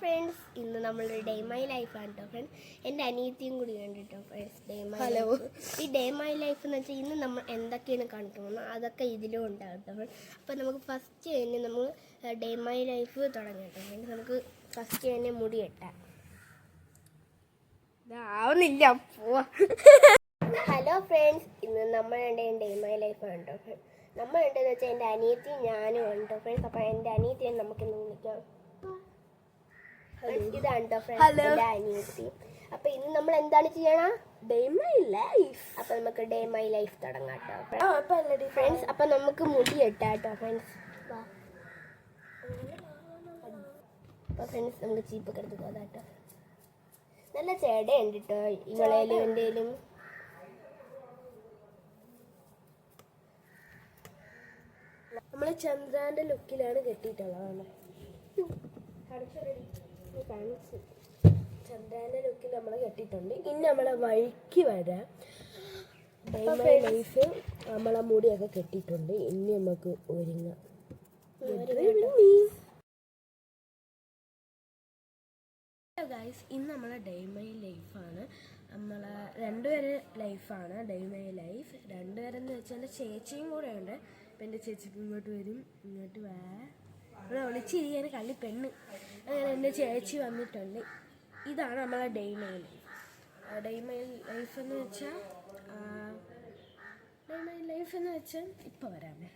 Friends, ഇന്ന് നമ്മളൊരു day my ലൈഫാണ് കേട്ടോ ഫ്രണ്ട്സ്. എൻ്റെ അനിയത്തിയും കൂടി കണ്ടിട്ടോ ഫ്രണ്ട്സ് ഡേ മൈ ലൈഫ്. ഈ ഡേ മൈ ലൈഫ് എന്ന് വെച്ചാൽ ഇന്ന് നമ്മൾ എന്തൊക്കെയാണ് കണ്ടുപോകുന്നത് അതൊക്കെ ഇതിലും ഉണ്ടാകും കേട്ടോ ഫ്രണ്ട്സ്. അപ്പോൾ നമുക്ക് ഫസ്റ്റ് തന്നെ നമ്മൾ ഡേ മൈ ലൈഫ് തുടങ്ങാം കേട്ടോ ഫ്രണ്ട്സ്. നമുക്ക് ഫസ്റ്റ് തന്നെ മുടി കെട്ടാം. ഇതാവുന്നില്ല. പോവാ. ഹലോ ഫ്രണ്ട്സ്, ഇന്ന് നമ്മളുടെ ഡേ മൈ ലൈഫാണ് കേട്ടോ ഫ്രണ്ട്സ്. നമ്മളുണ്ടെന്ന് വെച്ചാൽ എൻ്റെ അനിയത്തിയും ഞാനും ഉണ്ട് കേട്ടോ ഫ്രണ്ട്സ്. അപ്പോൾ എൻ്റെ അനിയത്തിയെ നമുക്കിന്ന് വിളിക്കാം. ഇതാണ് കേട്ടോ ഫ്രണ്ട്സ് എൻ്റെ അനിയത്തി. അപ്പൊ ഇന്ന് നമ്മൾ എന്താണ് ചെയ്യണം? Day my life. അപ്പൊ നമുക്ക് ഡേ മൈ ലൈഫ് തുടങ്ങാം കേട്ടോ ഫ്രണ്ട്സ്. അപ്പൊ നമുക്ക് മുടി കെട്ടാം കേട്ടോ ഫ്രണ്ട്സ്. അപ്പൊ ഫ്രണ്ട്സ് നമുക്ക് ചീപ്പൊക്കെ എടുത്ത് പോകാം കേട്ടോ. നല്ല ചേടയുണ്ട് കേട്ടോ ഇവളേലും എന്തേലും. നമ്മള് ചന്ദ്രാന്റെ ലുക്കിലാണ് കെട്ടിയിട്ടുള്ളതാണ്. ചന്ദ്രാന്റെ ലുക്കിൽ നമ്മൾ കെട്ടിയിട്ടുണ്ട്. ഇനി നമ്മളെ വഴിക്ക് വരാം. ഡേ മൈ ലൈഫ് നമ്മളെ മുടിയൊക്കെ കെട്ടിയിട്ടുണ്ട്. ഇനി നമുക്ക് ഒരുങ്ങാം. ഗൈസ്, ഇന്ന് നമ്മളെ ഡേ മൈ ലൈഫാണ്. നമ്മളെ രണ്ടുപേരെ ലൈഫാണ് ഡേ മൈ ലൈഫ്. രണ്ടുപേരെന്ന് വെച്ചാൽ എൻ്റെ ചേച്ചിയും കൂടെ ഉണ്ട്. അപ്പം എൻ്റെ ചേച്ചിക്ക് ഇങ്ങോട്ട് വരും. ഇങ്ങോട്ട് ഇവിടെ ഒളിച്ചിരിക്കാൻ കള്ളി പെണ്ണ്. അങ്ങനെ എൻ്റെ ചേച്ചി വന്നിട്ടുണ്ട്. ഇതാണ് നമ്മളെ day my life. Day my life എന്ന് വെച്ചാൽ ഇപ്പോൾ വരാമേ.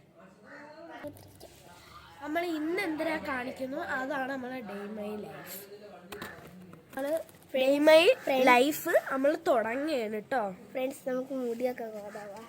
നമ്മൾ ഇന്ന് എന്തിനാ കാണിക്കുന്നു അതാണ് നമ്മളെ day my life. Day my life നമ്മൾ തുടങ്ങുകയാണ് കേട്ടോ ഫ്രണ്ട്സ്. നമുക്ക് മുടിയൊക്കെ കോതാവാ.